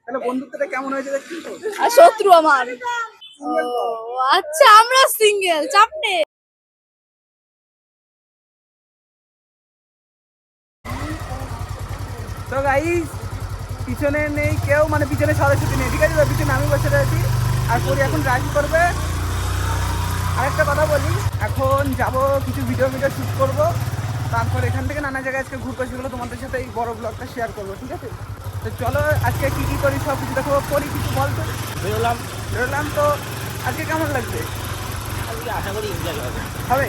তাহলে বন্ধুত্বটা কেমন হয়েছে দেখছিস তো? আর শত্রু আমার। ও আচ্ছা, আমরা সিঙ্গেল, চাপ নেই। তো গাইস, পিছনে নেই কেউ, মানে পিছনে সরস্বতী নেই, ঠিক আছে? পিছনে আমি বসে রয়েছি আর পরি এখন রাইড করবে। আরেকটা কথা বলি, এখন যাব কিছু ভিডিও শ্যুট করব, তারপর এখান থেকে নানা জায়গায় আজকে ঘুরবো, সেগুলো তোমাদের সাথে এই বড় ব্লগটা শেয়ার করবো, ঠিক আছে? তো চলো আজকে কী কী করি সব কিছু দেখো। পরি কিছু বলতো। বেরোলাম তো আজকে কেমন লাগছে? আশা করি এনজয় হবে।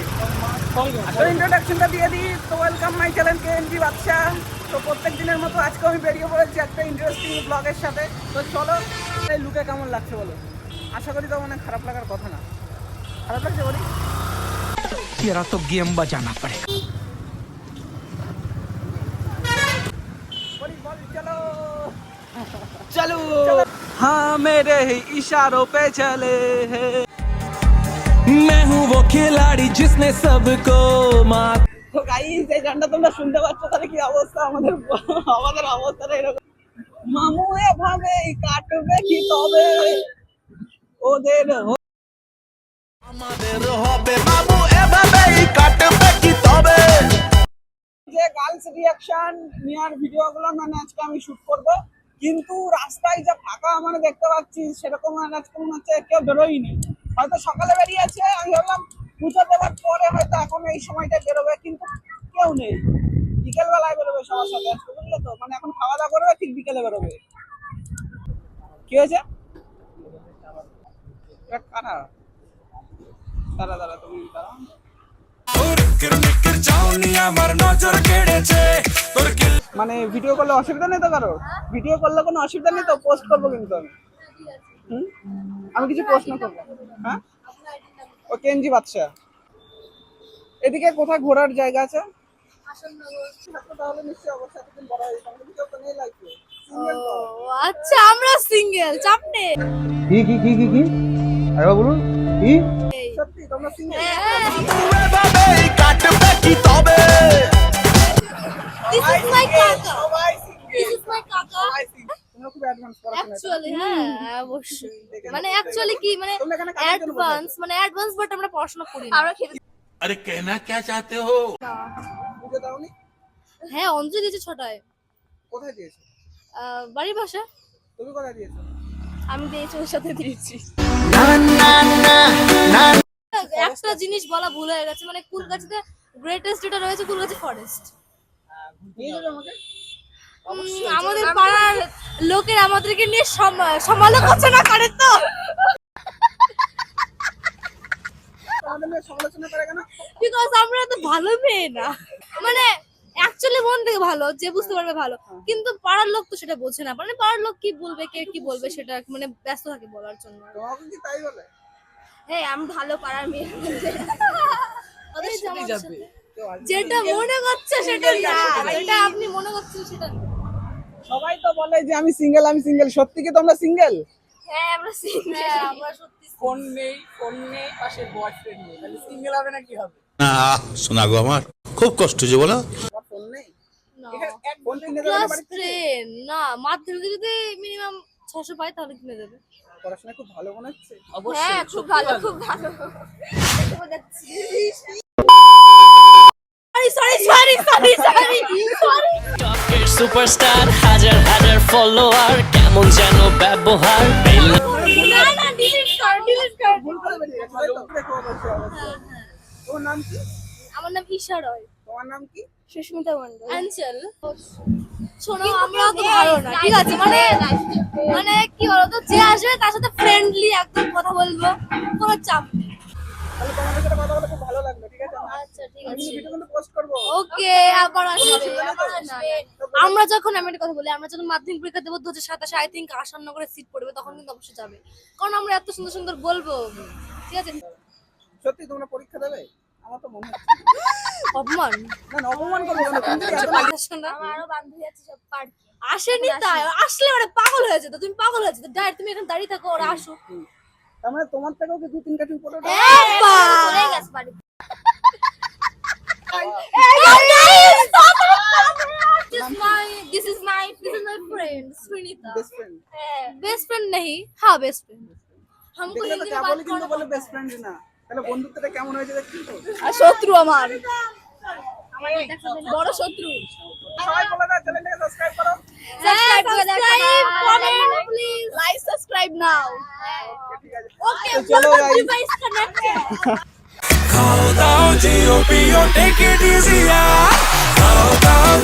তো ইন্ট্রোডাকশনটা দিয়ে দিই। তো ওয়েলকাম মাই চ্যানেল KNG বাদশা। তো প্রত্যেক দিনের মতো আজকে আমি বেরিয়ে পড়েছি একটা ইন্টারেস্টিং ব্লগের সাথে। তো চলো, এই লুকে কেমন লাগছে বলো? আশা করি তো অনেক খারাপ লাগার কথা না। খারাপ লাগছে বলি? तेरा तो गेम बजाना पड़ेगा। चलो हाँ मेरे ही इशारों पे चले हैं। मैं हूँ वो खिलाड़ी जिसने सबको मात। তো গাইস, এই গানটা তোমরা শুনতে পাচ্ছ, তাহলে কি অবস্থা আমাদের অবস্থাটা এরকম। মামু এভাবে কাটবে কি তবে ওদের আমাদের হবে বাবু এভাবেই কাটবে কি তবে। যে গার্লস রিয়াকশন নেওয়ার ভিডিওগুলো মানে আজকে আমি শুট করব, কিন্তু রাস্তায় যা ফাঁকা মানে দেখতে পাচ্ছি, সেরকম আজকে মনে হচ্ছে কেউ বেরোয়নি। হয়তো সকালে বেরিয়েছে, আমি ভাবলাম পুজো দেওয়ার পরে হয়তো এখন এই সময়টা বেরোবে, কিন্তু কেউ নেই। বিকেলবেলায় বেরোবে সবার সাথে আজকে, বুঝলে তো? মানে এখন খাওয়া দাওয়া করবে, ঠিক বিকেলে বেরোবে। কি হয়েছে? কারা দাঁড়া দাঁড়া, তুমি দাঁড়াও। মানে ভিডিও করলে অসুবিধা নেই তো কারো? ভিডিও করলে কোনো অসুবিধা নেই তো? পোস্ট করবো কিন্তু আমি। আমি কিছু প্রশ্ন করবো। হ্যাঁ, ও কেনজি বাদশা। এদিকে কোথায় ঘোরার জায়গা আছে? তাহলে নিশ্চয়ই অবশ্যই এতদিন বড় হয়েছে, আমাদের কেউ তো নেই লাগবে। ও আচ্ছা, আমরা সিঙ্গেল, চাপ নেই। কি আরে বলুন কি সত্যি তোমরা সিঙ্গেল? এভাবেই কাটবে কি তবে। This is my কাকা। সবাই সিঙ্গেল। This is my কাকা। সবাই সিঙ্গেল। তোমরা খুব অ্যাডভান্স পড়াশোনা। অ্যাকচুয়ালি হ্যাঁ, অবশ্যই। মানে অ্যাকচুয়ালি কি, মানে তোমরা এখানে কাজের জন্য অ্যাডভান্স বাট আমরা পড়াশোনা করি না। আমরা খেতে अरे कहना क्या चाहते हो? বুঝে দাওনি? হ্যাঁ, অঞ্জলি দিয়েছে 6টায়। কোথায় দিয়েছো? বাড়ির বাসা। তুমি কোথায় দিয়েছো? আমি দিয়েছি, ওর সাথে দিয়েছি। একটা জিনিস বলা ভুল হয়ে গেছে, মানে কুলগাছিতে গ্রেটেস্ট যেটা রয়েছে কুলগাছি ফরেস্ট। নিয়ে যাবে আমাকে? আমাদের পাড়ার লোকের আমাদেরকে নিয়ে সমালোচনা করে তো। আমাদের নিয়ে সমালোচনা করে কেন? বিকজ আমরা তো ভালো মেয়ে না, মানে অ্যাকচুয়ালি মন থেকে ভালো, যে বুঝতে পারবে ভালো, কিন্তু পাড়ার লোক তো সেটা বোঝে না। মানে পাড়ার লোক কি বলবে, কে কি বলবে, সেটা মানে ব্যস্ত থাকে বলার জন্য। তোমাকে কি তাই বলে? হ্যাঁ, আমি ভালো পাড়ার মেয়ে। ওদের কেউ আসবে? যেটা মনে করছে সেটা না, যেটা আপনি মনে করছেন সেটা না। সবাই তো বলে যে আমি সিঙ্গেল। সত্যি কি তোমরা সিঙ্গেল? হ্যাঁ, আমরা সিঙ্গেল, আমরা সত্যি ফোন নেই পাশে বয়ফ্রেন্ড নেই, তাহলে সিঙ্গেল হবে না কি হবে? শোনা গো আমার খুব কষ্ট যে বলো। তোমার ফোন নেই? না। ফোন কিনে দেবে না ক্লাস বাড়ি থেকে? 10 না, মাধ্যমিকে যদি মিনিমাম 600 পাই তাহলে কিনে দেবে। পড়াশোনা খুব ভালো মনে হচ্ছে। হ্যাঁ, খুব ভালো, খুব ভালো। সরি। সুপারস্টার, হাজার হাজার ফলোয়ার, কেমন যেন ব্যবহার। না, ডিলিট কর। ভুল করে বেরিয়ে গেছে, তাই তো? দেখো অবশ্যই। তোমার নাম কি? আমার নাম ঈশা রয়। তোমার নাম কি? সুস্মিতা মণ্ডল। অঞ্চল। শোনো, আমরা তো ভালো না, ঠিক আছে? মানে কি বলতো, যে আসবে তার সাথে ফ্রেন্ডলি একদম কথা বলবো, কোনো চাপ নেই। তাহলে তোমাদের সাথে কথা বলে খুব ভালো লাগলো, ঠিক আছে? আচ্ছা, ঠিক আমি আছে। ভিডিও কিন্তু পোস্ট করব। ওকে, আবার আসবে। আমরা যখন, আমি একটা কথা বলি, আমরা যখন মাধ্যমিক পরীক্ষা দেবো 2027, আই থিঙ্ক আসাননগরে সিট পড়বে, তখন কিন্তু অবশ্যই যাবে, কারণ আমরা এত সুন্দর সুন্দর বলবো, ঠিক আছে? সত্যি তোমরা পরীক্ষা দেবে? আমার তো মনে হচ্ছে। অপমান না, অপমান করবো কেন? তুমি যদি এত আমার আরো বান্ধবী আছে, সব পার্টি আসেনি, তাই আসলে ওরা পাগল হয়ে যেত। তুমি পাগল হয়ে যেত ডাইরেক্ট, তুমি এখন দাঁড়িয়ে থাকো, ওরা আসুক। তার মানে তোমার থেকেও কি 2-3 কাঠি উপরে ওঠে? চলে গেছে বাড়ি। this is my friend Srinita. Best friend best friend नहीं, हाँ बेस्ट फ्रेंड। हमको দেখলে তো हिंदी में কেবলই बात কিন্তু करना বলে বেস্ট ফ্রেন্ড না, তাহলে বন্ধুত্বটা কেমন হয়েছে দেখছিস তো? আর শত্রু আমার বড় শত্রু। সবাই বলে না চ্যানেলটাকে সাবস্ক্রাইব করো। Subscribe comment please, like subscribe নাও। ঠিক আছে ওকে তো চলো guys। Device connected. Calm down, G.O.P.O. take it easy, yeah. Calm down,